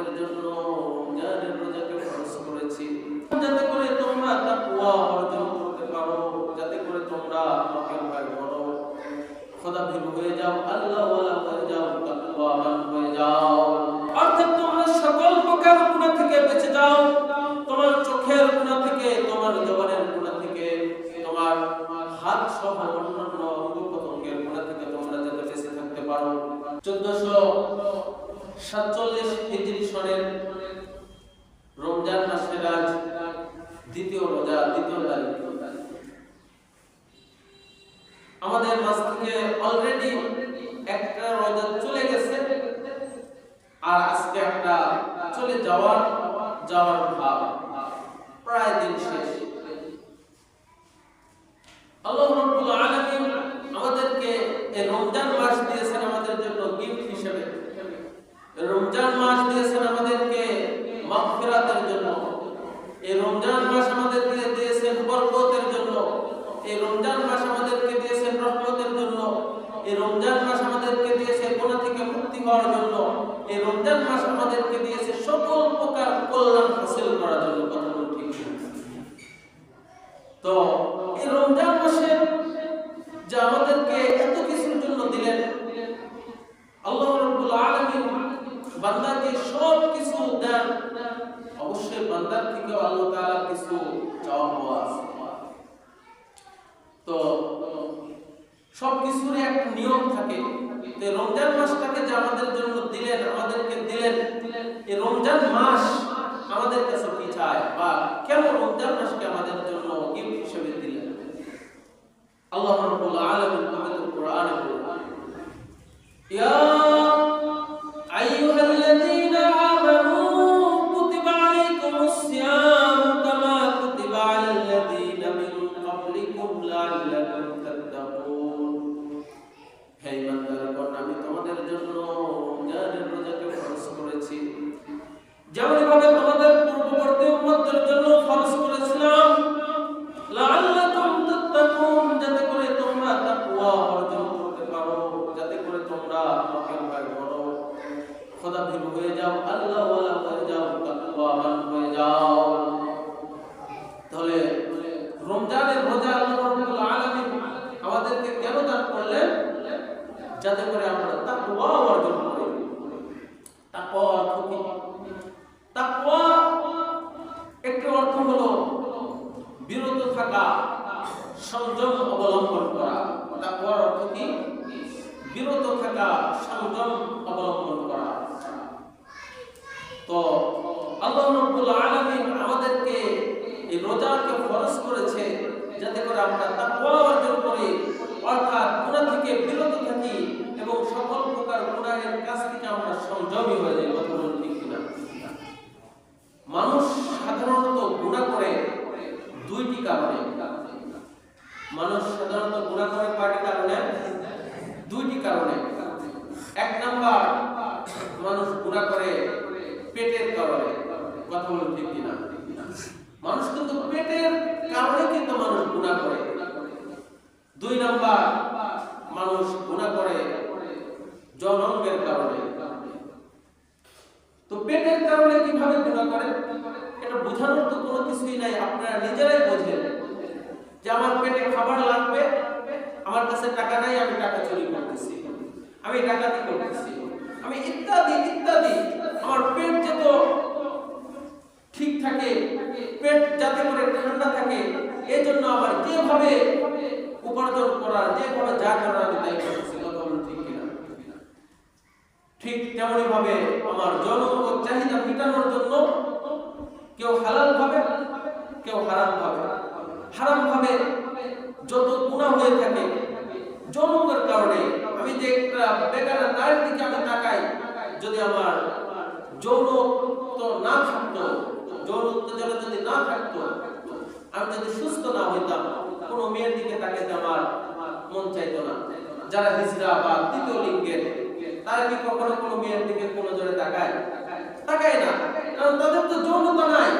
তোমাদের জন্য রমজানের রোজাকে ফরজ করেছি, যাতে করে তোমরা তাকওয়া অর্জন করতে পারো, যাতে করে তোমরা আমাকে ভয় করো, খোদাভীরু হয়ে যাও, আল্লাহওয়ালা হয়ে যাও, তাকওয়াবান হয়ে যাও। অর্থাৎ তোমরা সকল প্রকার গুনাহ থেকে বেঁচে যাও, তোমার চোখের গুনাহ থেকে, তোমার জবানের গুনাহ থেকে, তোমার হাত সহ অন্যান্য অঙ্গ প্রত্যঙ্গের গুনাহ থেকে তোমরা যাতে বেঁচে থাকতে পারো। 1447 হিজরি সনের রমজান মাসের আজ দ্বিতীয় রোজা, দ্বিতীয় তারিখ। আমাদের মাস থেকে অলরেডি একটা রোজা চলে গেছে, আর আজকে একটা চলে যাওয়ার ভাব, প্রায় দিন শেষ। আল্লাহ রাব্বুল আলামিন আমাদেরকে এই রমজান মাস দিয়েছেন আমাদের জন্য গিফট হিসেবে। রমজান মাস দিয়েছেন আমাদেরকে মাগফিরাতের জন্য। এই রমজান মাস আমাদেরকে দিয়েছেন বরকতের জন্য। এই রমজান মাস আমাদেরকে দিয়েছেন রহমতের জন্য। এই রমজান মাস আমাদেরকে দিয়েছে গুনাহ থেকে মুক্তি হওয়ার জন্য। এই রমজান মাস আমাদেরকে দিয়েছে সকল প্রকার কল্যাণ হাসিল করার জন্য। কথা বলুন ঠিক না? তো এই রমজান মাসে যে আমাদেরকে এত কিছুর জন্য দিলেন, আল্লাহ রাব্বুল আলামিন বান্দাকে সব কিছু দেন, অবশ্যই বান্দার থেকে আল্লাহ তাআলা কিছু চাওয়া পাওয়া আছে। তো সব কিছুর একটা নিয়ম থাকে। তো রমজান মাসটাকে যে আমাদের জন্য দিলেন, আমাদেরকে দিলেন, এই রমজান মাস আমাদের কাছে কি চায়, বা কেন রমজান মাসকে আমাদের জন্য গিফট হিসেবে দিলেন? আল্লাহ রাব্বুল আলামিন পবিত্র কোরআনে বলেন, ইয়া আইয়ুহাল্লাযীনা আমানু কুতিবা আলাইকুমুস সিয়াম কামা কুতিবা আলাল্লাযীনা মিন ক্বাবলিকুম লাআল্লাকুম তাত্তাকুন। হে ইমানদারগণ, আমি তোমাদের জন্য রমজানের রোজাকে ফরজ করেছি, যেমনভাবে তোমাদের পূর্ববর্তী উম্মতদের জন্য ফরজ করেছিলাম, লাআল্লাকুম তাত্তাকুন, যাতে করে তোমরা তাকওয়া অর্জন করতে পারো, যাতে করে তোমরা আমাকে ভয় করো, খোদাভীরু হয়ে যাও, আল্লাহওয়ালা হয়ে যাও, তাকওয়াবান হয়ে যাও। তাহলে রমজানের রোজা আল্লাহ রাব্বুল আলামিন আমাদেরকে কেন দান করলেন? যাতে করে আমরা তাকওয়া অর্জন করি। তাকওয়া অর্থ কি? তাকওয়া একটি অর্থ হলো বিরত থাকা, সংযম অবলম্বন করা। তাকওয়ার অর্থ কি? বিরত থাকা, সংযম অবলম্বন করা। তো আল্লাহ রাব্বুল আলামিন আমাদেরকে এই রোজাকে ফরজ করেছে যাতে করে আমরা তাকওয়া অর্জন করি, অর্থাৎ গুনাহ থেকে বিরত থাকি এবং সকল প্রকার গুনাহের কাছ থেকে আমরা সংযমী হয়ে যাই। কথা বলুন ঠিক কিনা? মানুষ সাধারণত গুনাহ করে দুইটি কারণে। মানুষ সাধারণত গুনাহ করে কয়টি কারণে? দুইটি কারণে। এক নাম্বার, মানুষ গুনাহ করে পেটের কারণে। কথা বলুন ঠিক কিনা? মানুষ কিন্তু পেটের কারণে কিন্তু মানুষ গুনাহ করে। দুই নাম্বার, মানুষ গুনাহ করে যৌনাঙ্গের কারণে। তো পেটের কারণে কিভাবে গুনাহ করে এটা বোঝানোর তো কোনো কিছুই নাই, আপনারা নিজেরাই বোঝেন যে আমার পেটে খাবার লাগবে, আমার কাছে টাকা নাই, আমি টাকা চুরি করতেছি, আমি ডাকাতি করতেছি, আমি ইত্যাদি ইত্যাদি। আমার পেট যত ঠিক থাকে, পেট যাতে করে ঠান্ডা থাকে, এই জন্য আমার যেভাবে উপার্জন করার, যেভাবে যা করার আমি তাই করতেছি। কথা বলুন ঠিক কিনা? ঠিক তেমনি ভাবে আমার যৌন চাহিদা মেটানোর জন্য কেউ হালাল ভাবে, কেউ হারাম ভাবে। হারাম ভাবে যত গুনাহ হয়ে থাকে যৌনের কারণে, আমি যে একটা বেগানা নারীর দিকে আমি তাকাই, যদি আমার যৌনত্ব না থাকতো, যৌনত্ব যদি না থাকতো, আমি যদি সুস্থ না হইতাম, কোনো মেয়ের দিকে তাকাইতে আমার মন চাইতো না। যারা হিজড়া বা তৃতীয় লিঙ্গের, তারা কি কখনো কোনো মেয়ের দিকে কোনো জোরে তাকায়? তাকায় না, কারণ তাদের তো যৌনতা নাই।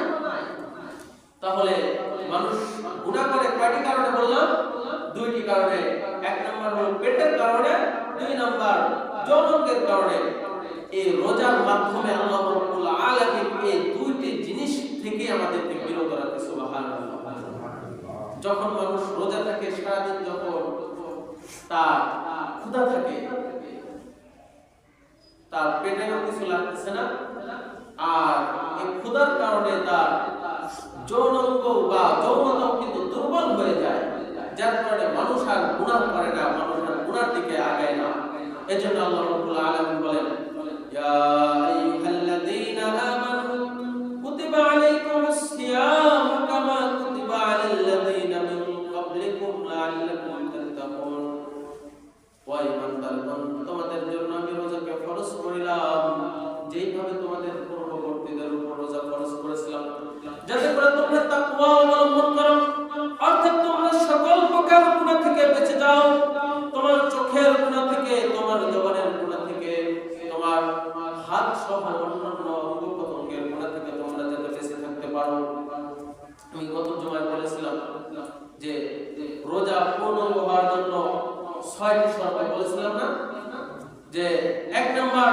তাহলে মানুষ গুনাহ করে কয়টি কারণে বললাম? দুইটি কারণে। এক নাম্বার হলো পেটের কারণে, দুই নাম্বার যৌনাঙ্গের কারণে। এই রোজার মাধ্যমে আল্লাহ রাব্বুল কি সুবহানাল্লাহ? যখন মানুষ রোজা থাকে সারাদিন, যখন তার ক্ষুধা থাকে, তার পেটেও কিছু লাগতেছে না, আর এই ক্ষুধার কারণে তার যৌনাঙ্গ বা যৌনতাও কিন্তু দুর্বল হয়ে যায়, যার কারণে মানুষ আর গুনাহ করে না, মানুষ আর গুনার দিকে আগায় না। এজন্য আল্লাহ রাব্বুল আলামিন বলেন, ইয়া আইয়ুহাল্লাযীনা আমানু কুতিবা আলাইকুমুস সিয়াম কামা কুতিবা আলাল লাযীনা মিন ক্বাবলিকুম লাআল্লাকুম তাত্তাকুন। ওয়া ঈমানদারগণ, তোমাদের জন্য আমি রোজাকে ফরজ করিলাম যেইভাবে তোমাদের পূর্ববর্তীদের উপর রোজা ফরজ করেছিলাম, যাতে করে তোমরা তাকওয়া অবলম্বন করো, অর্থাৎ তোমরা সকল প্রকার গুনাহ থেকে বেঁচে যাও, তোমার চোখের গুনাহ থেকে, তোমার জবানের গুনাহ থেকে, তোমার হাত সহ অন্যান্য অঙ্গ প্রত্যঙ্গের গুনাহ থেকে তোমরা যাতে বেঁচে থাকতে পারো। আমি গত জুমায় বলেছিলাম যে রোজা পূর্ণ হওয়ার জন্য 6টি শর্ত বলেছিলাম না, যে 1 নাম্বার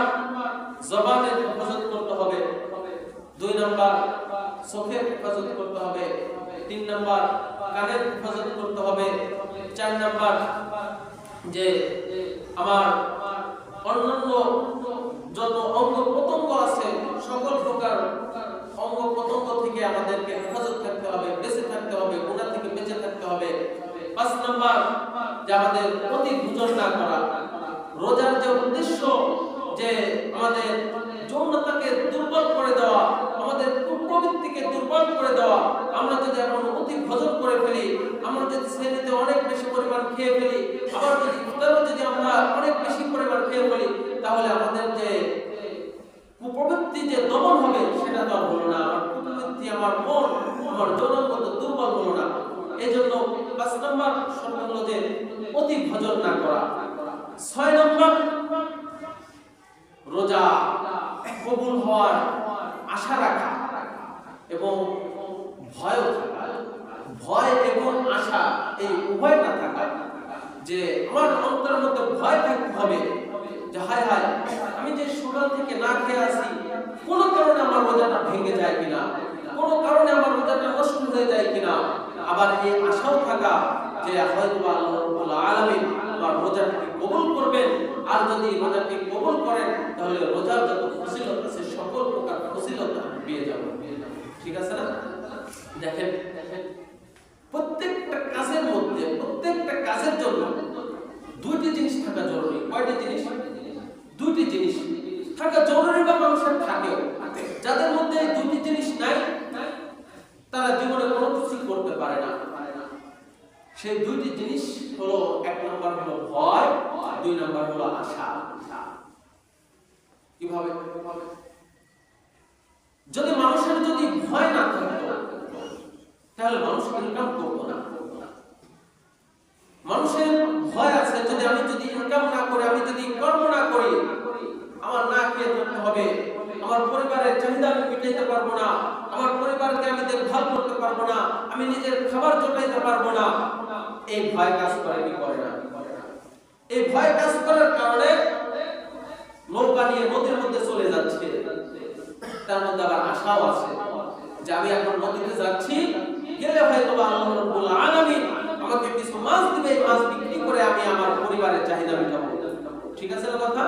জবানের হেফাজত করতে হবে, 2 নাম্বার চোখের হেফাজত করতে হবে, 3 নাম্বার কানের হেফাজত করতে হবে, 4 নাম্বার যে আমার অন্যান্য যত অঙ্গ প্রত্যঙ্গ আছে সকল প্রকার অঙ্গ প্রত্যঙ্গ থেকে আমাদেরকে হেফাজত থাকতে হবে, বেঁচে থাকতে হবে, গুনাহ থেকে বেঁচে থাকতে হবে। 5 নাম্বার যে আমাদের অতি ভোজন না করা। রোজার যে উদ্দেশ্য যে আমাদের যৌনতাকে দুর্বল করে দেওয়া, আমাদের প্রবৃত্তিকে দুর্বল করে দেওয়া। আমরা যদি এখন অতি ভোজন করে ফেলি, আমরা যদি শ্রেণীতে অনেক বেশি পরিমাণ খেয়ে ফেলি, আবার যদি ইফতারও যদি আমরা অনেক বেশি পরিমাণ খেয়ে ফেলি, তাহলে আমাদের যে কুপ্রবৃত্তি যে দমন হবে সেটা তো হলো না, আমার কুপ্রবৃত্তি, আমার মন, আমার যৌনগত দুর্বল হলো না। এই জন্য 5 নম্বর শর্ত হলো যে অতি ভোজন না করা। 6 নম্বর রোজা কবুল হওয়ার আশা রাখা এবং ভয় থাকা। ভয় এবং আশা এই উভয়টা থাকা, যে আমার অন্তরের মধ্যে ভয় থাকতে হবে যে হায় হায় আমি যে সকাল থেকে না খেয়ে আসি, কোনো কারণে আমার রোজাটা ভেঙে যায় কিনা, কোনো কারণে আমার রোজাটা নষ্ট হয়ে যায় কিনা। আবার এই আশাও থাকা যে হয়তো আল্লাহ রাব্বুল আলামিন আমার রোজাটাকে কবুল করবেন, আর যদি রোজাকে কবুল করেন তাহলে রোজার যত ফজিলত আছে সকল প্রকার ফজিলত পেয়ে যাব। ঠিক আছে না? দেখেন প্রত্যেকটা কাজের মধ্যে, প্রত্যেকটা কাজের জন্য 2টি জিনিস থাকা জরুরি। কয়টি জিনিস? 2টি জিনিস থাকা জরুরি বা মানুষের থাকেও। যাদের মধ্যে 2টি জিনিস নাই তারা জীবনে কোনো কিছু করতে পারে না। সেই 2টি জিনিস হলো, 1 নম্বর হলো ভয়, 2 নম্বর হলো আশা। কিভাবে? যদি মানুষের যদি ভয় না থাকতো তাহলে মানুষ ইনকাম করতো না। মানুষের ভয় আছে, যদি আমি যদি ইনকাম না করি, আমি যদি কর্ম না করি, আমার না খেয়ে থাকতে হবে, আমার পরিবারের চাহিদা আমি মিটাইতে পারবো না, আমার পরিবারকে আমি দেখভাল করতে পারবো না, আমি নিজের খাবার জোটাইতে পারবো না। এই ভয় কাজ করে কি করে না? এই ভয় কাজ করার কারণে নৌকা নিয়ে নদীর মধ্যে চলে যাচ্ছে। তার মধ্যে আবার আশাও আছে যে আমি এখন নদীতে যাচ্ছি, গেলে হয়তো আল্লাহ রাব্বুল আলামিন আমাকে কিছু মাছ দিবে, এই মাছ বিক্রি করে আমি আমার পরিবারের চাহিদা মেটাবো। ঠিক আছে না কথা?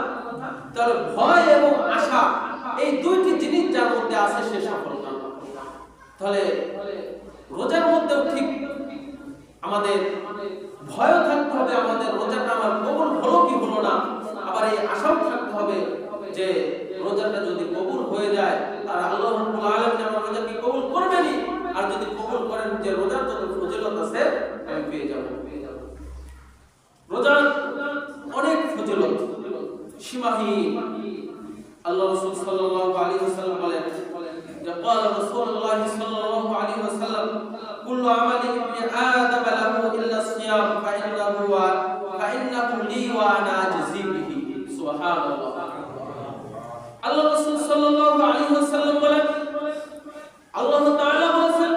তাহলে ভয় এবং আশা এই 2টি জিনিস যার মধ্যে আছে সে সফল কাম। তাহলে রোজার মধ্যেও ঠিক আমাদের ভয়ও থাকতে হবে, আমাদের রোজাটা আমার কবুল হলো কি হলো না। আবার এই আশাও থাকতে হবে যে রোজাটা যদি কবুল হয়ে যায় তার আল্লাহ রাব্বুল আলামিন আমার রোজাকে কবুল করবেনই, আর যদি কবুল করেন যে রোজার যত ফজিলত আছে আমি পেয়ে যাব। রোজার অনেক ফজিলত সীমাহীন। আল্লাহ রাসূল সাল্লাল্লাহু আলাইহি ওয়াসাল্লাম বলেন যে قال رسول الله صلى الله عليه وسلم كل عمل ابن آدم له إلا الصيام فإنه لي وأنا أجزي به. سبحان الله. আল্লাহ রাসূল সাল্লাল্লাহু আলাইহি ওয়াসাল্লাম বলেন, আল্লাহ তাআলা বলেন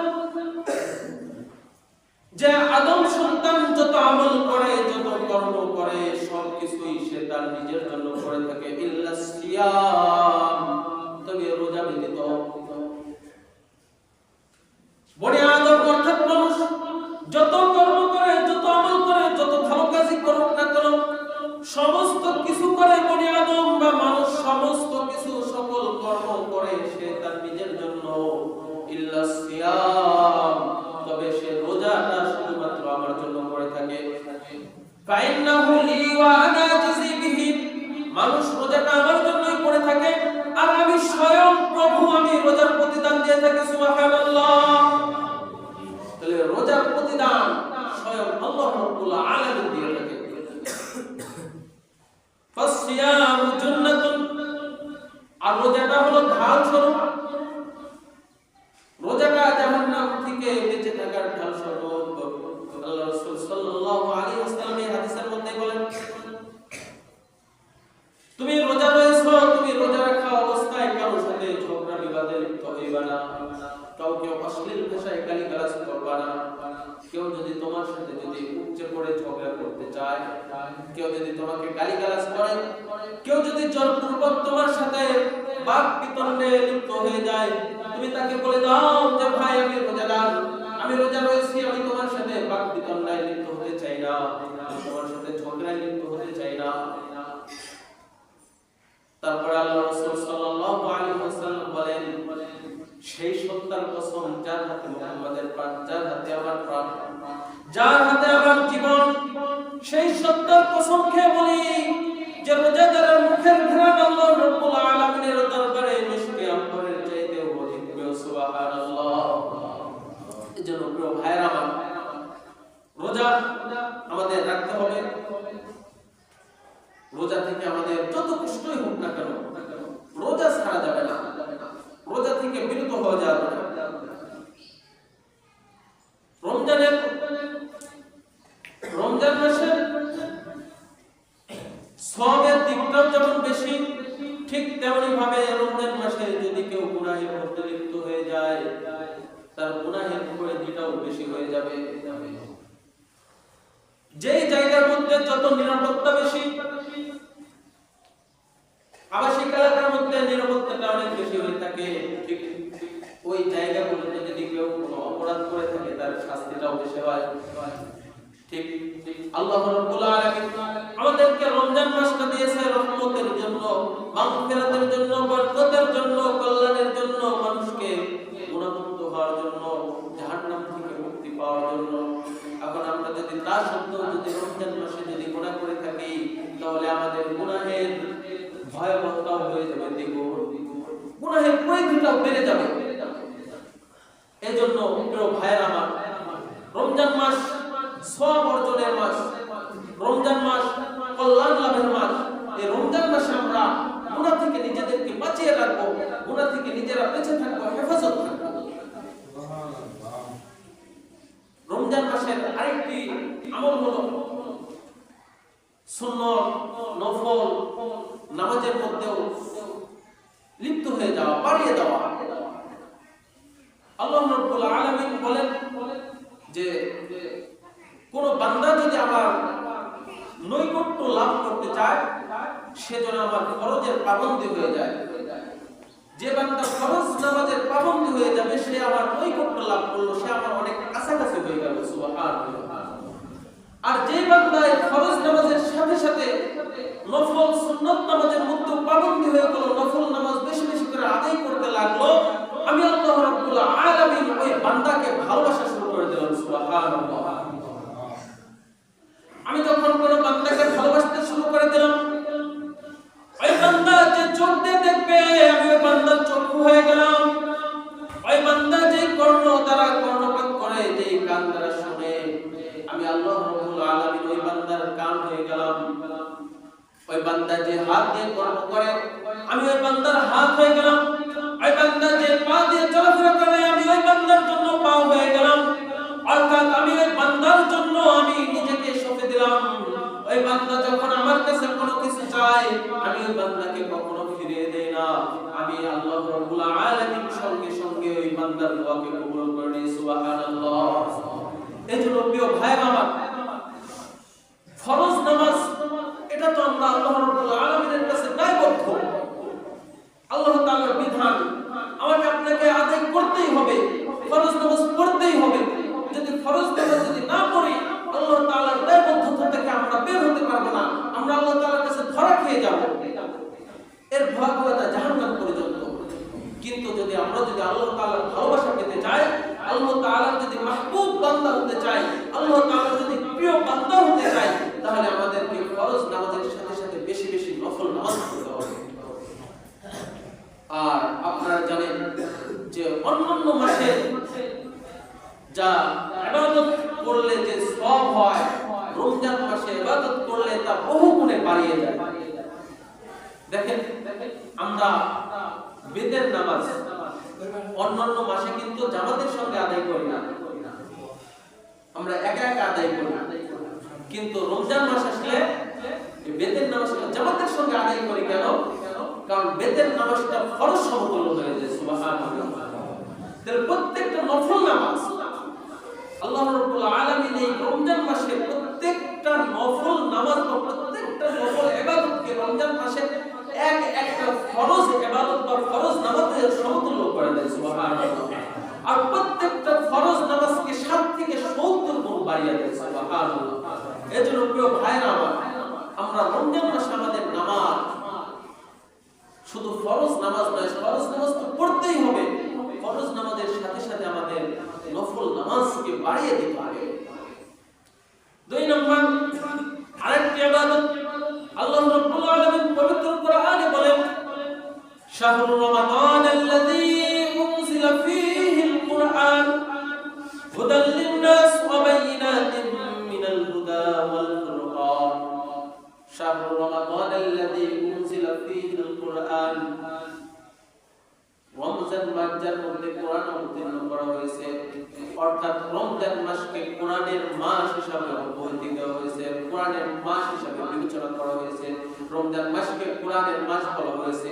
যে আদম সন্তান যত আমল করে, যত কর্ম করে, সবকিছুই সে তার নিজের জন্য করে থাকে, ইল্লা সিয়াম, তবে রোজা ব্যতীত। বনি যত কর্ম করে, যত আমল করে, যত ভালো কাজই করুক না কেন, সমস্ত কিছু করে বনি আদম বা মানুষ সমস্ত কিছু সকল কর্ম করে সে তার নিজের জন্য, ইল্লা সিয়াম, তবে সে রোজাটা শুধুমাত্র আমার জন্য করে থাকে। ফাইন্নাহু লি ওয়া আনা আজজি বিহি, মানুষ রোজাটা আমার জন্যই করে থাকে আর আমি স্বয়ং প্রভু, আমি রোজার প্রতিদান দিয়ে থাকি। সুবহানাল্লাহ। তাহলে রোজার প্রতিদান স্বয়ং আল্লাহ রাব্বুল আলামিন দিয়ে থাকে। ফাসিয়ামু জান্নাতুন, আর রোজাটা হলো ঢাল স্বরূপ। রোজাটা জাহান্নাম থেকে বেঁচে থাকার ঢাল স্বরূপ। আল্লাহ রাসূল সাল্লাল্লাহু আলাইহি ওয়াসাল্লাম এই হাদিসের মধ্যে বলেন, তুমি রোজা রয়েছো, তুমি রোজা রাখা অবস্থায় কারোর সাথে ঝগড়া বিবাদে লিপ্ত হইবা না, কাউকে অশ্লীল ভাষায় গালিগালাজ করবা না। কেউ যদি তোমার সাথে যদি উপচে পড়ে ঝগড়া করতে চায়, কেউ যদি তোমাকে গালিগালাজ করে, কেউ যদি জোরপূর্বক তোমার সাথে বাক বিতণ্ডে লিপ্ত হয়ে যায়, তুমি তাকে বলে দাও যে ভাই আমি রোজাদার, আমি রোজা রয়েছি, আমি তোমার সাথে বাক বিতণ্ডায় লিপ্ত হতে চাই না, আমি তোমার সাথে ঝগড়ায় লিপ্ত হতে চাই না। তারপর আল্লাহ রাসূল সাল্লাল্লাহু আলাইহি ওয়াসাল্লাম বলেন, সেই সত্তার কসম যার হাতে মুহাম্মাদের প্রাণ, যার হাতে আমার প্রাণ, যার হাতে আমার জীবন, সেই সত্তার কসম খেয়ে বলি যে রোজাদারের মুখের ঘ্রাণ আল্লাহ রাব্বুল আলামিনের দরবারে মিশকে আম্বরের চাইতেও অধিক প্রিয়। সুবহানাল্লাহ। এজন্য প্রিয় ভাইরা আমার, রোজা আমাদের রাখতে হবে। রোজা থেকে আমাদের যত কষ্টই হোক না কেন, রোজা ছাড়া যাবে না, রোজা থেকে বিরত হওয়া যাবে না। রমজান মাসে সওয়াবের দিকটাও যেমন বেশি, ঠিক তেমনি ভাবে রমজান মাসে যদি কেউ গুনাহের মধ্যে লিপ্ত হয়ে যায়, তার গুনাহের পরিধিটাও বেশি হয়ে যাবে। যেই জায়গার মধ্যে যত নিরাপত্তা বেশি, আবাসিক এলাকার মধ্যে নিরাপত্তাটা অনেক বেশি হয়ে থাকে, ঠিক ওই জায়গাগুলোতে যদি কেউ কোনো অপরাধ করে থাকে তার শাস্তিটাও বেশি হয়। ঠিক আল্লাহ রাব্বুল আলামিন আমাদেরকে রমজান মাসটা দিয়েছে রহমতের জন্য, মাগফিরাতের জন্য, বরকতের জন্য, কল্যাণের জন্য, মানুষকে গুনাহমুক্ত হওয়ার জন্য, জাহান্নাম থেকে মুক্তি পাওয়ার জন্য। এখন আমরা যদি তা সত্ত্বেও যদি রমজান মাসে যদি গুনাহ করে থাকি, তাহলে আমাদের গুনাহের ভয়াবহতাও হয়ে যাবে দ্বিগুণ, গুনাহের পরিধিটাও বেড়ে যাবে। এজন্য প্রিয় ভাইরা আমার, রমজান মাস সওয়াব অর্জনের মাস, রমজান মাস কল্যাণ লাভের মাস। এই রমজান মাসে আমরা গুনাহ থেকে নিজেদেরকে বাঁচিয়ে রাখবো, গুনাহ থেকে নিজেরা বেঁচে থাকবো, হেফাজত থাকবো। রমজান মাসের আরেকটি আমল হলো সুন্নাত, নফল নামাজের মধ্যেও লিপ্ত হয়ে যাওয়া, বাড়িয়ে দেওয়া। আল্লাহ রাব্বুল আলামিন বলেন যে কোন বান্দা যদি আমার নৈকট্য লাভ করতে চায়, সে যেন আমার ফরজের পাবন্দি হয়ে যায়। যে বান্দা ফরজ নামাজের পাবন্দি হয়ে যাবে, সে আমার নৈকট্য লাভ করলো, সে আমার অনেক কাছাকাছি হয়ে গেল। সুবহানাল্লাহ। আর যে বান্দা ফরজ নামাজের সাথে সাথে নফল সুন্নাত নামাজের মধ্যে পাবন্দি হয়ে গেল, নফল নামাজ বেশি বেশি করে আদায় করতে লাগলো, আমি আল্লাহ রাব্বুল আলামিন ওই বান্দাকে ভালোবাসা শুরু করে দিলাম। সুবহানাল্লাহ। আমি যখন কোন বান্দাকে ভালোবাসতে শুরু করে দিলাম, ওই বান্দা যে চোখ দিয়ে দেখবে, আমি ওই বান্দার চক্ষু হয়ে গেলাম। ওই বান্দা যে কর্ণ দ্বারা কর্ণপাত করে, যে কান দ্বারা শুনে, আমি আল্লাহ রাব্বুল আলামিন ওই বান্দার কান হয়ে গেলাম। ওই বান্দা যে হাত দিয়ে কর্ম করে, আমি ওই বান্দার হাত হয়ে গেলাম। ওই বান্দা যে পা দিয়ে চলাফেরা করে, আমি ওই বান্দার জন্য পা হয়ে গেলাম। অর্থাৎ আমি ওই বান্দার জন্য আমি নিজেকে সঁপে দিলাম। ওই বান্দা যখন আমার কাছে কোনো কিছু চায়, আমি ওই বান্দাকে কখনো ফিরিয়ে দেই না। আমি আল্লাহ রাব্বুল আলামিন সঙ্গে সঙ্গে ওই বান্দার দোয়াকে কবুল করে নিই। সুবহানাল্লাহ। এজন্য প্রিয় ভাই আমার, ফরজ নামাজ এটা তো আমরা আল্লাহ রাব্বুল আলামিনের কাছে দায়বদ্ধ। আল্লাহ তাআলার বিধান আমাকে আপনাকে আদায় করতেই হবে, ফরজ নামাজ পড়তেই হবে। যদি ফরজ নামাজ যদি কিন্তু যদি আমরা যদি আল্লাহ তাআলার ভালোবাসা পেতে চাই, আল্লাহ তাআলার যদি মাহবুব বান্দা হতে চাই, আল্লাহ তাআলার যদি প্রিয় বান্দা হতে চাই, তাহলে আমাদেরকে ফরজ নামাজের সাথে সাথে বেশি বেশি নফল নামাজ পড়তে হবে। আর আপনারা জানেন যে অন্যান্য মাসে যা ইবাদত করলে যে সওয়াব হয়, রমজান মাসে ইবাদত করলে তা বহু গুণে বাড়িয়ে যায়। দেখেন আমরা বেদের নামাজ অন্যান্য মাসে কিন্তু জামাতের সঙ্গে আদায় করি না, আমরা একা একা আদায় করি, কিন্তু রমজান মাস আসলে বেদের নামাজটা জামাতের সঙ্গে আদায় করি। কেন? কারণ বেদের নামাজটা ফরজ সমতুল্য হয়ে যায়। সুবহানাল্লাহ। তাহলে প্রত্যেকটা নফল নামাজ আল্লাহ রাব্বুল আলামিন এই রমজান মাসে প্রত্যেকটা নফল নামাজ বা প্রত্যেকটা নফল ইবাদতকে রমজান মাসে একটা ফরজ ইবাদত বা ফরজ নামাজের সমতুল্য করে দেয়। সুবহানাল্লাহ। আর প্রত্যেকটা ফরজ নামাজকে 7 থেকে 70 গুণ বাড়িয়ে দেয়। সুবহানাল্লাহ। এজন্য প্রিয় ভাইরা আমার, আমরা রমজান মাসে আমাদের নামাজ শুধু ফরজ নামাজ নয়, ফরজ নামাজ তো পড়তেই হবে, ফরজ নামাজের সাথে সাথে আমাদের নফল নামাজকে বাড়িয়ে দিতে হবে। 2 নম্বর আরেকটি ইবাদত আল্লাহ রাব্বুল আলামিন পবিত্র কোরআনে বলেন, শাহরু রমাদানাল্লাযী উনজিলা ফীহিল কুরআন হুদাল লিন-নাস ওয়া বায়িনাতিন মিনাল হুদা ওয়াল ফুরকান। শাহরু রমাদানাল্লাযী উনজিলা ফীহিল কুরআন, রমজান মাস যার মধ্যে কোরআন অবতীর্ণ করা হয়েছে, অর্থাৎ রমজান মাসকে কোরআনের মাস হিসাবে অবহিত দেওয়া হয়েছে, কোরআনের মাস হিসাবে বিবেচনা করা হয়েছে, রমজান মাসকে কোরআনের মাস বলা হয়েছে।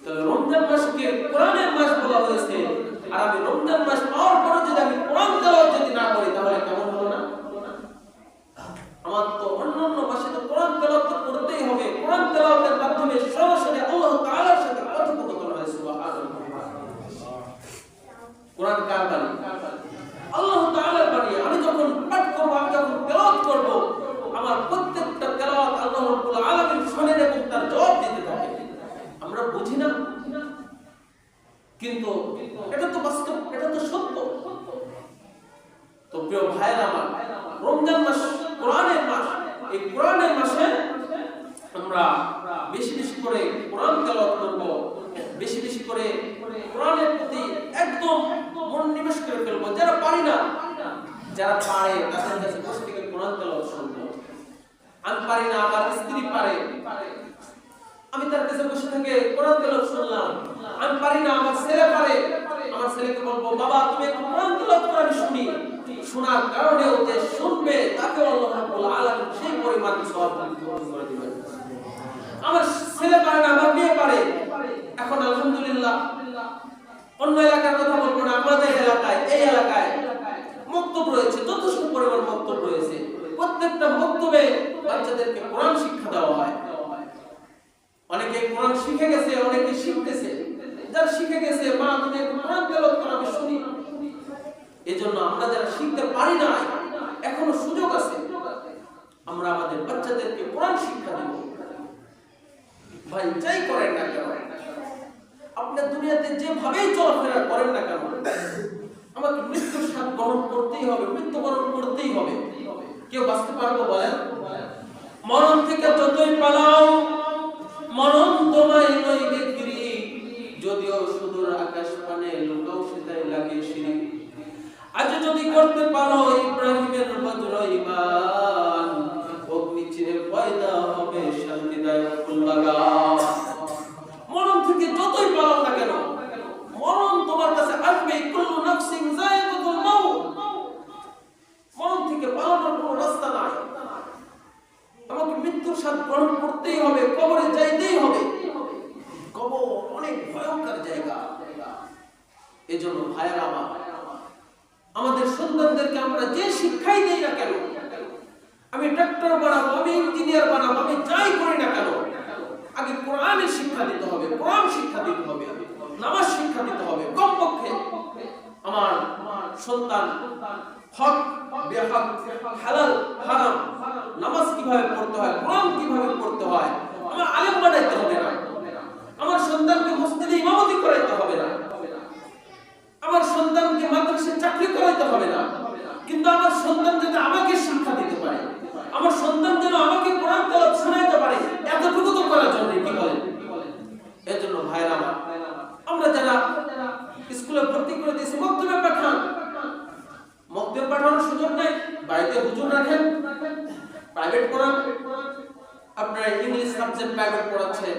তো রমজান মাসকে কোরআনের মাস বলা হয়েছে, আর আমি রমজান মাস পাওয়ার পরে যদি আমি কোরআন তেলাওয়াত যদি না করি তাহলে কেমন হলো না? আমার তো অন্যান্য মাসে তো কোরআন তেলাওয়াত করতেই হবে, কোরআন তেলাওয়াতের মাধ্যমে সরাসরি আল্লাহ তাআলার সাথে কথোপকথন হয়। সুবহানাল্লাহ। কোরআন কার বাণী? আল্লাহ তাআলার বাণী। আমি যখন পাঠ করব, আমি যখন তেলাওয়াত করব, আমার প্রত্যেকটা তেলাওয়াত আল্লাহ রাব্বুল আলামিন শুনেন এবং তার জবাব দিতে থাকে। আমরা বুঝি না, কিন্তু এটা তো বাস্তব, এটা তো সত্য। তো প্রিয় ভাইরা আমার, রমজান মাস কোরআনের মাস, এই কোরআনের মাসে আমরা বেশি বেশি করে কোরআন তেলাওয়াত করব, বেশি বেশি করে কোরআনের প্রতি একদম মন নিবেশ করে ফেলবো। যারা পারি না, যারা পারে তাদের কাছে বসে থেকে কোরআন তেলাওয়াত শুনবো। আমি পারি না, আমার স্ত্রী পারে, আমি তার কাছে বসে থেকে কোরআন তেলাওয়াত শুনলাম। আমি পারি না, আমার ছেলে পারে, আমার ছেলেকে বলবো, বাবা তুমি একটু কোরআন তেলাওয়াত করে আমি শুনি। শোনার কারণে যে শুনবে তাকে আল্লাহ রাব্বুল আলামিন সেই পরিমাণ সওয়াব করে দিবেন। আমার ছেলে পারে না, আমার মেয়ে পারে। এখন আলহামদুলিল্লাহ, অন্য এলাকার কথা বলবো না, আমাদের এলাকায়, এই এলাকায় মক্তব রয়েছে, যথেষ্ট পরিমাণ মক্তব রয়েছে। প্রত্যেকটা মক্তবে বাচ্চাদেরকে কোরআন শিক্ষা দেওয়া হয়। অনেকে কোরআন শিখে গেছে, অনেকে শিখতেছে। যারা শিখে গেছে, মা তুমি কোরআন তেলাওয়াত করো আমি শুনি। এজন্য আমরা যারা শিখতে পারি না, এখনো সুযোগ আছে, আমরা আমাদের বাচ্চাদেরকে কোরআন শিক্ষা দেব। ভাই যাই করেন না কেন, আপনি দুনিয়াতে যেভাবেই চলাফেরা করেন না কেন, আমাকে মৃত্যুর স্বাদ গ্রহণ করতেই হবে, মৃত্যুবরণ করতেই হবে। কেউ বাঁচতে পারবো বলেন? মরণ থেকে যতই পালাও, মরণ তোমায় লইবে ফিরি, যদিও সুদূর আকাশ পানে লুকাও সেটাই লাগে সিঁড়ি। আজ যদি করতে পারো ইব্রাহিমের বজ্র ঈমান, অগ্নি চিরে পয়দা হবে শান্তিদায়ক ফুল বাগান। মরণ থেকে যতই পালাও না কেন, মরণ তোমার কাছে আসবে। কুল্লু নাফসিন যায়িকাতুল মাউত। মরণ থেকে পালানোর কোনো রাস্তা নাই। আমাকে মৃত্যুর স্বাদ গ্রহণ করতেই হবে, কবরে যাইতেই হবে। কবর অনেক ভয়ঙ্কর জায়গা। এজন্য ভাইরা আমার, আমাদের সন্তানদেরকে আমরা যে শিক্ষাই দেই না কেন, আমি ডাক্তার বানাবো, আমি ইঞ্জিনিয়ার বানাবো, আমি যাই করি না কেন, আগে কোরআনের শিক্ষা দিতে হবে, কোরআন শিক্ষা দিতে হবে, নামাজ শিক্ষা দিতে হবে। কমপক্ষে আমার সন্তান হক বেহক, হালাল হারাম, নামাজ কিভাবে পড়তে হয়, কোরআন কিভাবে পড়তে হয়, আমার আলেম বানাইতে হবে না। আমার সন্তানকে মসজিদে ইমামতি হুজুর রাখেন, প্রাইভেট পড়ান, আপনারা ইংলিশ সাবজেক্ট প্রাইভেট পড়াচ্ছেন,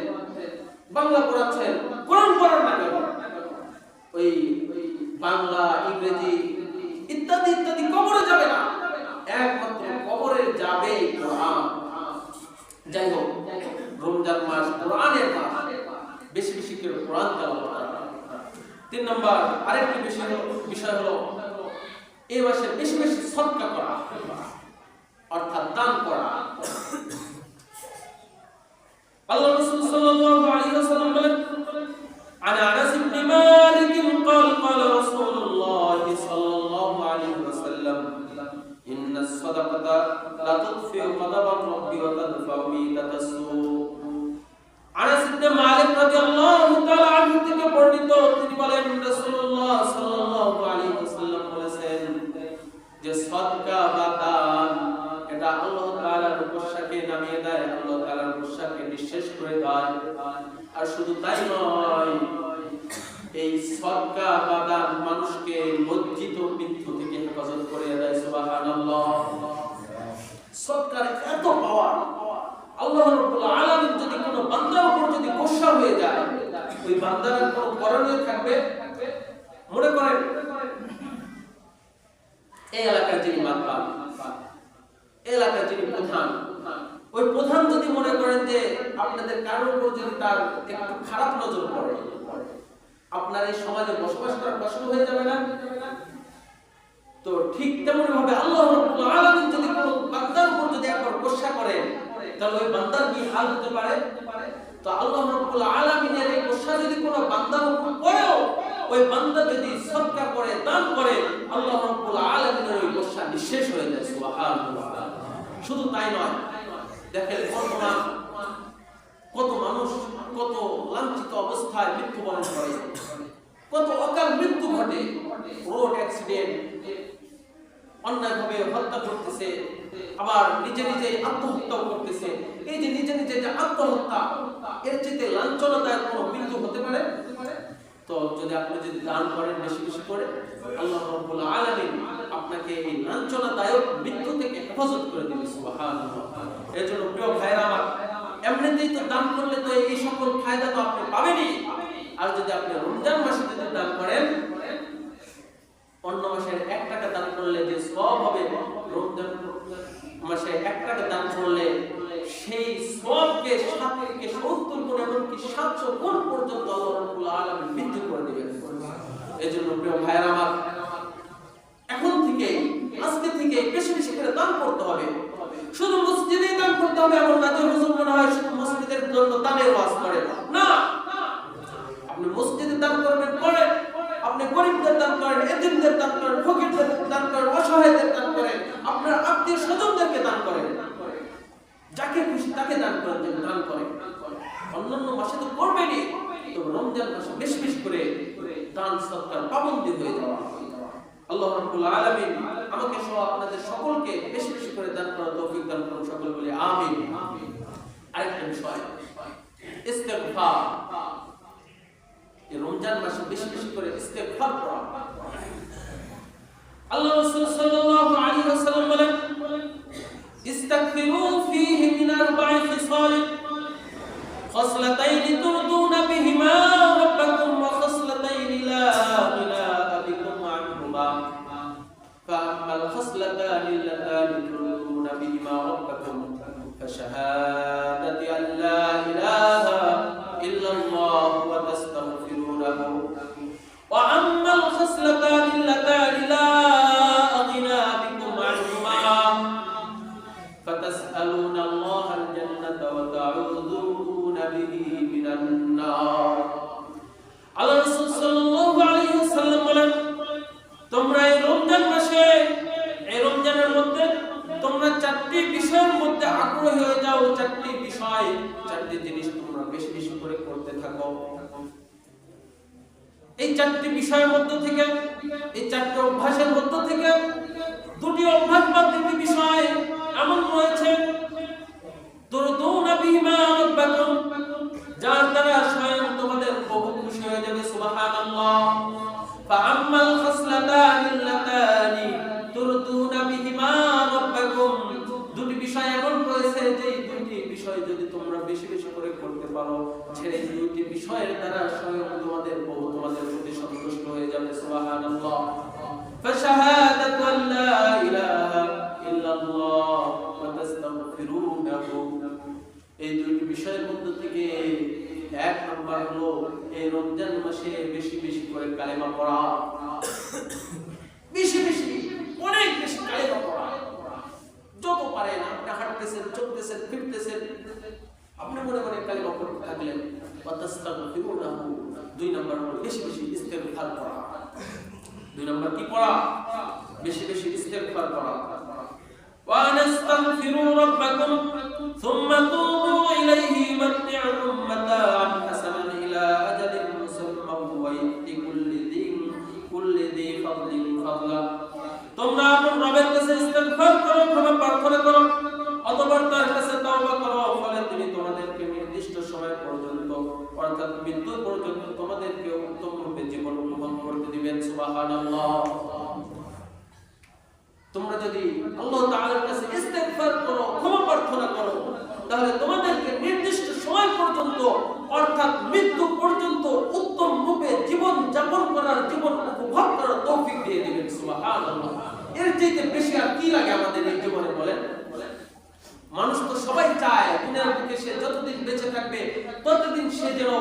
বাংলা পড়াচ্ছেন, কোরআন পড়ান না কেন? ওই বাংলা, ইংরেজি ইত্যাদি ইত্যাদি কবরে যাবে না, একমাত্র কবরে যাবে কোরআন। যাই হোক, রমজান মাস কোরআনের মাস, বেশি বেশি করে কোরআন তেলাওয়াত করা। 3 নম্বর আরেকটি বিষয় হলো এই মাসে বেশি বেশি সদকা করা, অর্থাৎ দান করা। আল্লাহ রাসূল সাল্লাল্লাহু আলাইহি ওয়াসাল্লাম বলেন, عن انس بن مالك قال قال رسول الله صلى الله عليه وسلم ان الصدقه لا تطفئ غضب الرب وتدفع ميتة السوء। আনাস ইবনে মালিক রাদিয়াল্লাহু তাআলা আনহু থেকে বর্ণিত, তিনি বলেন রাসূলুল্লাহ সাল্লাল্লাহু আলাইহি ওয়াসাল্লাম বলেছেন যে সদকা বা দান এটা আল্লাহ তাআলার গুসাকে নামিয়ে দেয়, আল্লাহ তাআলার গুসাকে নিঃশেষ করে দেয়। আর শুধু তাই নয়, এই সদকা বা দান মানুষকে লজ্জিত মৃত্যু থেকে হেফাজত করে দেয়। সুবহানাল্লাহ। সদকার এত পাওয়ার, আল্লাহ রাব্বুল আলামিন যদি কোনো বান্দার উপর যদি গোসা হয়ে যায়, ওই বান্দার কোনো করণীয় থাকবে? মনে করেন এই এলাকার যিনি মাতবার, এই এলাকার যিনি প্রধান, ওই প্রধান যদি মনে করেন যে আপনাদের কারোর উপর যদি তার একটু খারাপ নজর পড়ে, আপনার এই সমাজে বসবাস করা কষ্ট হয়ে যাবে না? তো ঠিক তেমনি ভাবে আল্লাহ রাব্বুল আলামিন যদি কোনো বান্দার উপর যদি একবার গোসা করেন, তাহলে ওই বান্দার কি হাল হতে পারে? তো আল্লাহ রাব্বুল আলামিনের এই গোসা যদি কোনো বান্দার উপর পড়েও ওই বান্দা যদি সদকা করে, দান করে, আল্লাহ রাব্বুল আলামিনের ওই গোসা নিঃশেষ হয়ে যায়। সুবহানাল্লাহ। শুধু তাই নয়, দেখেন বর্তমান কত মানুষ কত লাঞ্ছিত অবস্থায় মৃত্যুবরণ করে, কত অকাল মৃত্যু ঘটে, রোড অ্যাক্সিডেন্ট, অন্যায়ভাবে হত্যা করতেছে, আবার নিজে নিজে আত্মহত্যাও করতেছে। এই যে নিজে নিজে যে আত্মহত্যা, এর চেয়ে লাঞ্ছনাদায়ক কোনো মৃত্যু হতে পারে? তো যদি আপনি যদি দান করেন বেশি বেশি করে, আল্লাহ রাব্বুল আলামিন আপনাকে এই লাঞ্ছনাদায়ক মৃত্যু থেকে হেফাজত করে দিবেন। সুবহানাল্লাহ। এজন্য প্রিয় ভাইরা আমার, এমনিতেই তো দান করলে তো এই সকল ফায়দা তো আপনি পাবেনই। আর যদি আপনি রমজান মাসে যদি দান করেন, অন্য মাসের 1 টাকা দান করলে যে সওয়াব হবে, রমজান মাসে 1 টাকা দান করলে সেই সওয়াবকে 7 থেকে 70 গুণ, এমনকি 700 গুণ পর্যন্ত আল্লাহ রাব্বুল আলামিন বৃদ্ধি করে দিবেন। এজন্য প্রিয় ভাইরা আমার, এখন থেকে, আজকে থেকে বেশি বেশি করে দান করতে হবে। শুধু মসজিদেই দান করতে হবে এমন না যে হুজুর মনে হয় শুধু মসজিদের জন্য দানের ওয়াজ করেন, না। আপনি মসজিদে দান করবেন, করেন, আপনি গরিবদের দান করেন, এতিমদের দান করেন, ফকিরদের দান করেন, অসহায়দের দান করেন, আপনার আত্মীয় স্বজনদেরকে দান করেন, যাকে খুশি তাকে দান করেন, দান করেন। অন্যান্য মাসে তো করবেনই, তো রমজান মাসে বেশি বেশি করে দান সদকার পাবন্দী হয়ে যাওয়া। আল্লাহ রাব্বুল আলামিন আমাকে সহ আপনাদের সকলকে বেশি বেশি করে দান করার তৌফিক দান করুন, সকলে বলি আমিন। আরেকটা বিষয়, ইস্তেগফার। এই রমজান মাসে বেশি বেশি করে ইস্তেগফার করা। আল্লাহ রাসূল সাল্লাল্লাহু আলাইহি ওয়াসাল্লাম বলেন, ইস্তাগফিরু ফীহি মিন আরবা'i খিসাল, খাসলাতাইন তুরদুনা বিহিমা রাব্বাকুম ওয়া খাসলাতাইন লা ইলাহা বিকুম আনহুমা। فأما الخصلتان اللتان ترضون بهما ربكم فشهادة أن لا إله إلا الله وتستغفرونه، وأما الخصلتان اللتان لا غنى بكم عنهما فتسألون الله الجنة وتعوذون به من النار। على رسول صلى الله عليه وسلم বলেন, তোমরা এই রমজান মাসে, এই রমজানের মধ্যে তোমরা 4টি বিষয়ের মধ্যে আগ্রহী হয়ে যাও। 4টি বিষয়, 4টি জিনিস তোমরা বেশি বেশি করে করতে থাকো। এই 4টি বিষয়ের মধ্যে থেকে, এই 4টি অভ্যাসের মধ্যে থেকে 2টি অভ্যাস বা 2টি বিষয় এমন রয়েছে, তুরদুনা বিহিমা রাব্বাকুম, যার দ্বারা স্বয়ং তোমাদের প্রভু খুশি হয়ে যাবে। সুবহানাল্লাহ। فأما الخصلتان اللتان ترضون بهما ربكم বেশি করে করতে পারো, ছেড়ে দুইটি বিষয়ের দ্বারা স্বয়ং তোমাদের প্রভু তোমাদের প্রতি সন্তুষ্ট হয়ে যাবে। সুবহানাল্লাহ। ফাশাহাদাতু আল্লা ইলাহা ইল্লাল্লাহ ওয়া তাস্তাগফিরুনাহু। এই দুইটি বিষয়ের মধ্যে থেকে এক নাম্বার হলো এই রমজান মাসে বেশি বেশি করে কালেমা পড়া, বেশি বেশি অনেক বেশি কালেমা পড়া। যত পারেন আপনি হাঁটতেছেন, চলতেছেন, ফিরতেছেন, আপনি মনে মনে কালেমা পড়তে থাকলেন। ওয়া তাস্তাগফিরুনাহু। দুই নাম্বার হলো বেশি বেশি ইস্তেগফার করা। দুই নাম্বার কি পড়া? বেশি বেশি ইস্তেগফার করা। ওয়া নাস্তাগফিরু রাব্বাকুম সুম্মা তুবু ইলাইহি মাত্তি'ুকুম মাতা'an হাসানান ইলা আজালিন মুসাম্মান ওয়া ইয়াতি কুল্লি যী ফাদলিন ফাদলা। তোমরা আপনার রবের কাছে ইস্তেগফার করো, ক্ষমা প্রার্থনা করো, অথবা তার কাছে তওবা করো, ফলে তিনি তোমাদেরকে নির্দিষ্ট সময় পর্যন্ত অর্থাৎ মৃত্যু পর্যন্ত তোমাদেরকে উত্তম রূপে জীবন উপভোগ করতে দিবেন। সুবহানাল্লাহ। তোমরা যদি আল্লাহ তাআলার কাছে ইস্তেগফার করো, ক্ষমা প্রার্থনা করো, তাহলে তোমাদেরকে নির্দিষ্ট সময় পর্যন্ত অর্থাৎ মৃত্যু পর্যন্ত উত্তম রূপে জীবন যাপন করার, জীবন উপভোগ করার তৌফিক দিয়ে দিবেন। সুবহানাল্লাহ। এর চাইতে বেশি আর কি লাগে আমাদের এই জীবনে বলেন? মানুষ তো সবাই চায় দুনিয়ার বুকে সে যতদিন বেঁচে থাকবে ততদিন সে যেন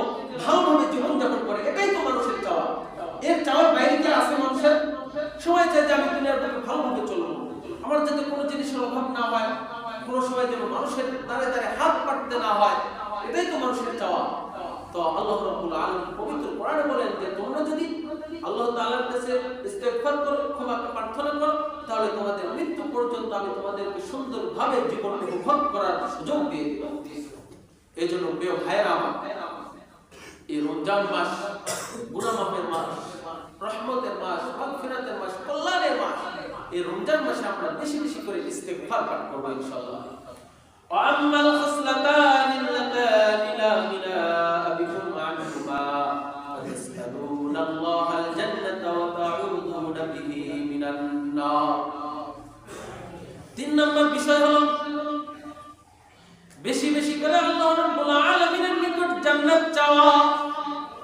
ভালোভাবে জীবন যাপন করে, এটাই তো মানুষের চাওয়া। এর চাওয়ার বাইরে কি আছে মানুষের? সবাই চায় যে আমি দুনিয়ার বুকে ভালোভাবে চলবো, আমার যাতে কোনো জিনিসের অভাব না হয়, কোনো সময় যেন মানুষের দ্বারে দ্বারে হাত পাততে না হয়, এটাই তো মানুষের চাওয়া। তো আল্লাহ রাব্বুল আলামিন পবিত্র কোরআনে বলেন যে তোমরা যদি আল্লাহ তাআলার কাছে ইস্তেগফার করো, ক্ষমা প্রার্থনা করো, তাহলে তোমাদের মৃত্যু পর্যন্ত আমি তোমাদেরকে সুন্দরভাবে জীবন উপভোগ করার সুযোগ দিয়ে দেব। এইজন্য প্রিয় ভাইরা আমার, এই রমজান মাস গুনাহ মাফের মাস, রহমতের মাস, মাগফিরাতের মাস, কল্যাণের মাস। এই রমজান মাসে আমরা বেশি বেশি করে ইস্তেগফার পাঠ করব ইনশাআল্লাহ। ওয়া আম্মাল খাসলাতানি আল্লাতানি লা ইলাহা বিকুম আনহুমা তাসআলুনাল্লাহাল জান্নাতা ওয়া তাউযুনা বিহি মিনান নার। তিন নম্বর বিষয় হলো বেশি বেশি করে আল্লাহ রাব্বুল আলামিনের নিকট জান্নাত চাওয়া।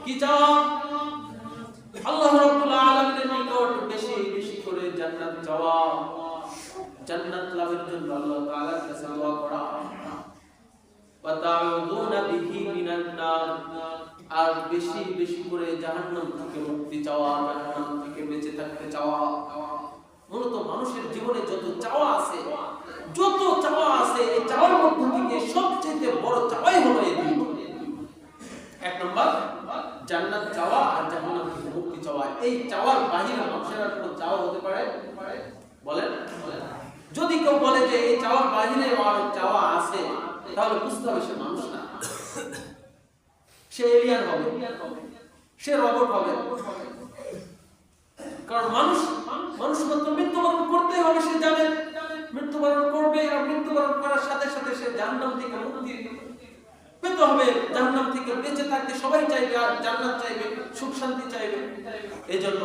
কি চাওয়া? আল্লাহ রাব্বুল আলামিনের নিকট বেশি বেশি করে জান্নাত চাওয়া, জান্নাত লাভের জন্য আল্লাহ তাআলার কাছে দোয়া করা। ওয়া তাউযুনা বিহি মিনান নার। আর বেশি বেশি করে জাহান্নাম থেকে মুক্তি চাওয়া, জাহান্নাম থেকে বেঁচে থাকতে চাওয়া। মূলত মানুষের জীবনে যত চাওয়া আছে, যত চাওয়া আছে, এই চাওয়ার মধ্যে থেকে সবচেয়ে বড় চাওয়াই হলো এই দুইটি। এক নম্বর জান্নাত চাওয়া আর জাহান্নাম থেকে মুক্তি চাওয়া। এই চাওয়ার বাহিরে মানুষের আর কোনো চাওয়া হতে পারে? বলেন। যদি কেউ বলে যে এই চাওয়ার বাহিরে আর চাওয়া আছে, তাহলে বুঝতে হবে সে মানুষ না, সে এলিয়ান হবে, সে রোবট হবে। কারণ মানুষ মাত্র মৃত্যুবরণ করতেই হবে, সে জানে মৃত্যুবরণ করবে, আর মৃত্যুবরণ করার সাথে সাথে সে জাহান্নাম থেকে মুক্তি পেতে হবে। জাহান্নাম থেকে বেঁচে থাকতে সবাই চাইবে, আর জান্নাত চাইবে, সুখ শান্তি চাইবে। এজন্য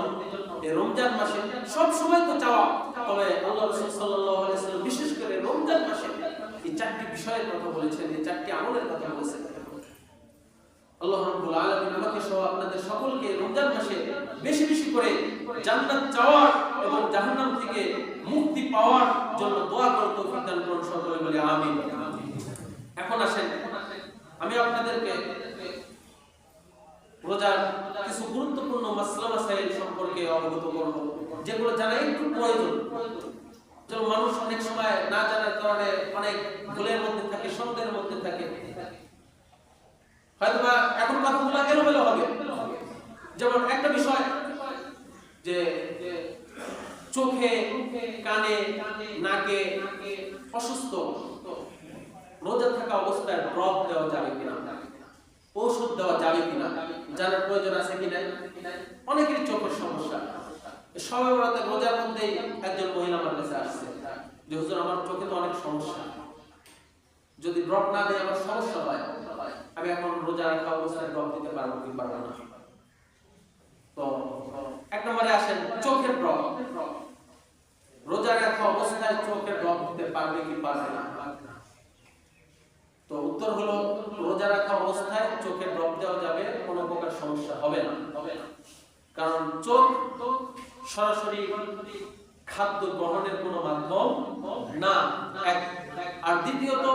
এই রমজান মাসে সব সময় তো চাওয়া, তবে আল্লাহ রাসূল সাল্লাল্লাহু আলাইহি ওয়াসাল্লাম বিশেষ করে রমজান মাসে এই চারটি বিষয়ের কথা বলেছেন, এই চারটি আমলের কথা বলেছেন। আল্লাহ রাব্বুল আলামিন আমাকে সহ আপনাদের সকলকে রমজান মাসে বেশি বেশি করে জান্নাত চাওয়ার এবং জাহান্নাম থেকে মুক্তি পাওয়ার জন্য দোয়া করার তৌফিক দান করুন। সকলে বলি আমিন। এখন আসেন আমি আপনাদেরকে রোজার কিছু গুরুত্বপূর্ণ মাসলা মাসাইল সম্পর্কে অবগত করব, যেগুলো জানা একটু প্রয়োজন। যেমন মানুষ অনেক সময় না জানার কারণে অনেক ভুলের মধ্যে থাকে, সন্দেহের মধ্যে থাকে, হয়তোবা এখন কথাগুলো এলোমেলো হবে। যেমন একটা বিষয় যে চোখে, কানে, নাকে অসুস্থ, রোজা থাকা অবস্থায় ড্রপ দেওয়া যাবে কিনা, ঔষধ দেওয়া যাবে কিনা, জানার প্রয়োজন আছে কিনা। অনেকেরই চোখের সমস্যা। সবে বরাতে রোজার মধ্যেই একজন মহিলা আমার কাছে আসছে যে হুজুর আমার চোখে তো অনেক সমস্যা, যদি ড্রপ না দেয় আমার সমস্যা হয়, আমি এখন রোজা রাখা অবস্থায় ড্রপ দিতে পারবো কি পারবো না। তো এক নম্বরে আসেন চোখের ড্রপ। রোজা রাখা অবস্থায় চোখের ড্রপ দিতে পারবে কি পারবে না। তো উত্তর হলো রোজা রাখা অবস্থায় চোখে ড্রপ দেওয়া যাবে, কোনো প্রকার সমস্যা হবে না। কারণ চোখ সরাসরি খাদ্য গ্রহণের কোনো মাধ্যম না, এক। আর দ্বিতীয়ত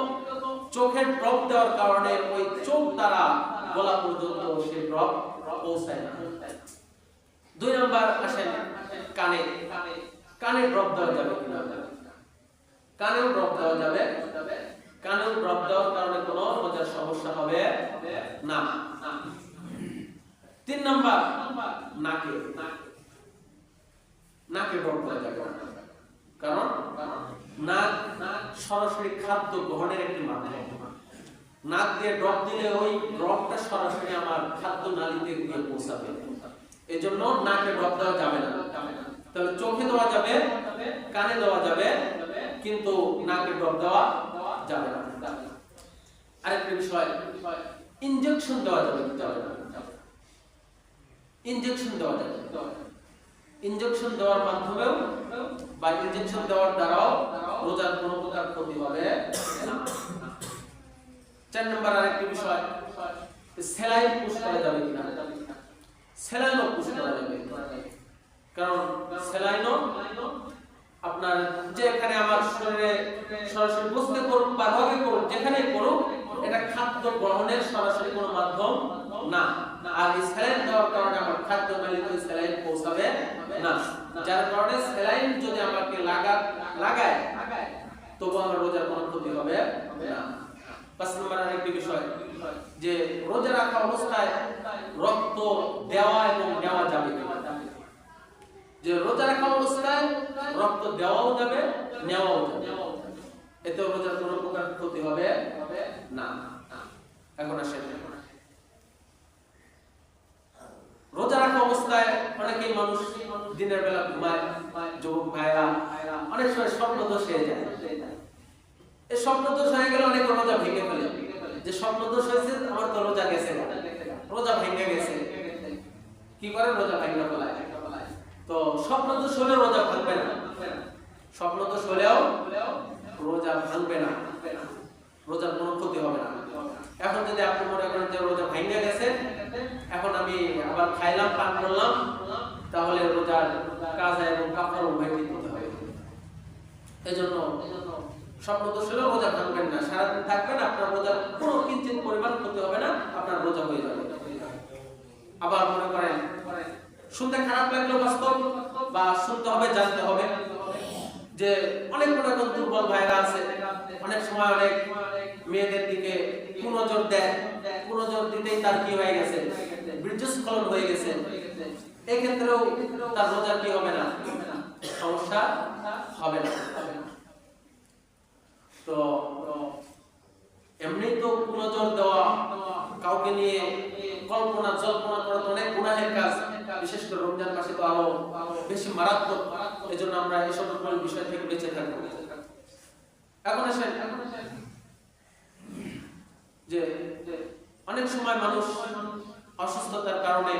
চোখের ড্রপ দেওয়ার কারণে ওই চোখ দ্বারা গলা পর্যন্ত সেই ড্রপ পৌঁছায় না। 2 নাম্বার আসেন কানে। কানে ড্রপ দেওয়া যাবে কিনা? কানেও ড্রপ দেওয়া যাবে। কানেও ড্রপ দেওয়ার কারণে কোনো রোজার সমস্যা হবে না। 3 নাম্বার নাকে। নাকে ড্রপ দেওয়া যাবে, কারণ নাক সরাসরি খাদ্য গ্রহণের একটি মাধ্যম। নাক দিয়ে ড্রপ দিলে ওই ড্রপটা সরাসরি আমার খাদ্য নালীতে গিয়ে পৌঁছাবে, এজন্য নাকে ড্রপ দেওয়া যাবে না। তাহলে চোখে দেওয়া যাবে, কানে দেওয়া যাবে, কিন্তু নাকে ড্রপ দেওয়া যাবে না। আরেকটা বিষয়, ইনজেকশন দেওয়া যাবে কি যাবে না? ইনজেকশন দেওয়া যাবে। ইনজেকশন দেওয়ার মাধ্যমেও বা ইনজেকশন দেওয়ার দ্বারাও রোজার কোনো প্রকার ক্ষতি হবে না। 4 নম্বর আরেকটি বিষয়, সেলাইন পুশ করা যাবে কিনা? সেলাইনও পুশ করা যাবে, কারণ সেলাইনও আপনার যেখানে আমার শরীরে সরাসরি বসতে করুক বা রগে করুক, যেখানেই করুক, এটা খাদ্য গ্রহণের সরাসরি কোনো মাধ্যম না। আর এই স্যালাইন দেওয়ার কারণে আমার খাদ্য নালীতে স্যালাইন পৌঁছাবে না, যার কারণে স্যালাইন যদি আমাকে লাগায় তবু আমার রোজার কোনো ক্ষতি হবে না। 5 নম্বর আরেকটি বিষয়, যে রোজা রাখা অবস্থায় রক্ত দেওয়া এবং নেওয়া যাবে কিনা? যে রোজা রাখা অবস্থায় রক্ত দেওয়াও যাবে, নেওয়াও যাবে, এতে রোজার কোনো প্রকার ক্ষতি হবে না। এখন আসেন, রোজা রাখা অবস্থায় অনেকেই মানুষ দিনের বেলা ঘুমায়, যুবক ভাইরা অনেক সময় স্বপ্নদোষ হয়ে যায়। এই স্বপ্নদোষ হয়ে গেলে অনেক রোজা ভেঙে ফেলে, যে স্বপ্নদোষ হয়েছে আমার তো রোজা গেছে, রোজা ভেঙে গেছে, কি করে রোজা ভেঙে ফেলায়। তো স্বপ্নদোষ হলে রোজা ভাঙবে না, স্বপ্নদোষ হলেও রোজা ভাঙবে না, রোজার কোনো ক্ষতি হবে না। এখন যদি আপনি মনে করেন যে রোজা ভেঙে গেছে, এখন আমি আবার খাইলাম, পান করলাম, তাহলে রোজার কাজা এবং কাফারা উভয় দিতে হবে। এজন্য স্বপ্নদোষ হলেও রোজা ভাঙবেন না, সারাদিন থাকবেন, আপনার রোজার কোনো কিঞ্চিত পরিমাণ ক্ষতি হবে না, আপনার রোজা হয়ে যাবে। আবার মনে করেন শুনতে খারাপ লাগলো বাস্তব, বা শুনতে হবে, জানতে হবে, যে অনেক মনে করেন দুর্বল ভাইরা আছে, অনেক সময় অনেক মেয়েদের দিকে কুনজর দেয়, কুনজর দিতেই তার কি হয়ে গেছে, বীর্যস্খলন হয়ে গেছে, এই ক্ষেত্রেও তার রোজা কি হবে না, সমস্যা হবে না। তো এমনি তো কুনজর দেওয়া, কাউকে নিয়ে কল্পনা জল্পনা করা তো অনেক গুনাহের কাজ, বিশেষ করে রমজান মাসে তো আরো বেশি মারাত্মক। এজন্য আমরা এই সকল বিষয় থেকে বেঁচে থাকবো। এখন আসেন, যে অনেক সময় মানুষ অসুস্থতার কারণে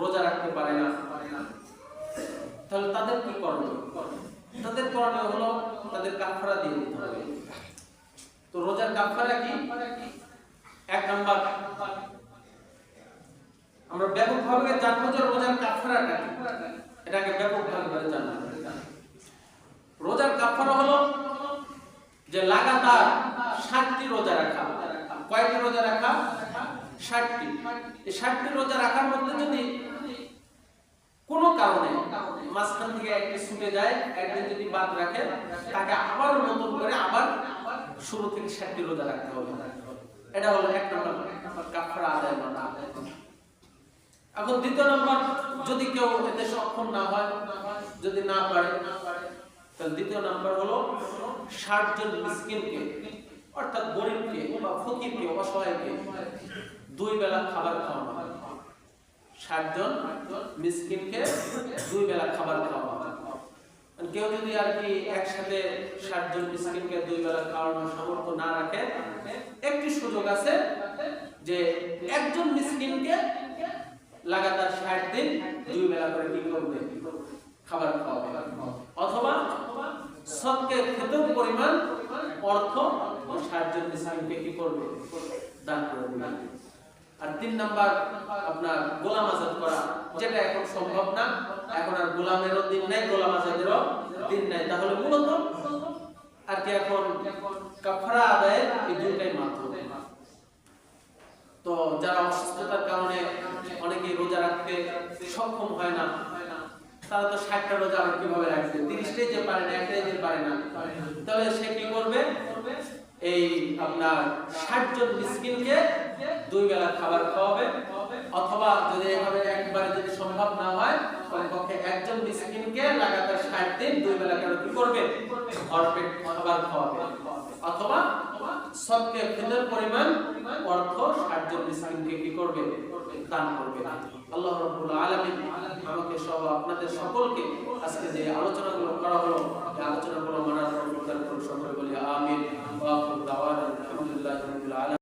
রোজা রাখতে পারে না, তাহলে তাদের কি করণীয়? তাদের করণীয় হলো তাদের কাফারা দিয়ে দিতে হবে। তো রোজার কাফারা কি? 1 নাম্বার, আমরা ব্যাপকভাবে জানবো যে রোজার কাফারাটা কি, এটাকে ব্যাপকভাবে জানবো। রোজার কাফারা হলো যে লাগাতার 60টি রোজা রাখা। কয়টি রোজা রাখা? 60টি। এই 60টি রোজা রাখার মধ্যে যদি কোনো কারণে মাঝখান থেকে একটি ছুটে যায়, একদিন যদি বাদ রাখে, তাকে আবার নতুন করে আবার শুরু থেকে 60টি রোজা রাখতে হবে। এটা হলো 1 নম্বর কাফারা আদায় করা। এখন 2 নম্বর, যদি কেউ এতে সক্ষম না হয়, যদি না পারে, তাহলে 2 নম্বর হলো 60 জন মিসকিনকে, অর্থাৎ গরিবকে বা ফকিরকে, অসহায়কে 2 বেলা খাবার খাওয়ানো। 60 জন মিসকিনকে 2 বেলা খাবার খাওয়ানো। কেউ যদি আর কি একসাথে 60 জন মিসকিনকে 2 বেলা খাওয়ানোর সামর্থ্য না রাখে, একটি সুযোগ আছে যে একজন মিসকিনকে লাগাতার 60 দিন 2 বেলা করে কি করবে? খাবার খাওয়াবে, অথবা সদকায়ে ফিতর পরিমাণ অর্থ ওই 60 জন মিসকিনকে কি করবে? দান করে দিবেন। আর 3 নাম্বার আপনার গোলাম আজাদ করা, যেটা এখন সম্ভব না, এখন আর গোলামেরও দিন নাই, গোলাম আজাদেরও দিন নাই, তাহলে মূলত আর কি এখন কাফারা আদায়ের এই দুইটাই মাত্র। তো যারা অসুস্থতার কারণে অনেকেই রোজা রাখতে সক্ষম হয় না, তারা তো 60টা রোজা আবার কিভাবে রাখবে? 30টাই যে পারে না, একটাই যে পারে না, তাহলে সে কি করবে? এই আপনার 60 জন মিসকিনকে 2 বেলা খাবার খাওয়াবে, অথবা যদি এভাবে একবারে যদি সম্ভব না হয় কমপক্ষে একজন মিসকিনকে লাগাতার 60 দিন 2 বেলা করে কি করবে? ভরপেট খাবার খাওয়াবে, অথবা সবকে ফিতর পরিমাণ অর্থ 60 জন মিসকিনকে কি করবে? দান করবে। আল্লাহ রাব্বুল আলামিন আমাকে সহ আপনাদের সকলকে আজকে যে আলোচনাগুলো করা হলো, এই আলোচনাগুলো মানার তৌফিক দান করুন। সকলে বলি আমিন। ওয়া আখিরু দাওয়ানা আলহামদুলিল্লাহি রাব্বিল আলামিন।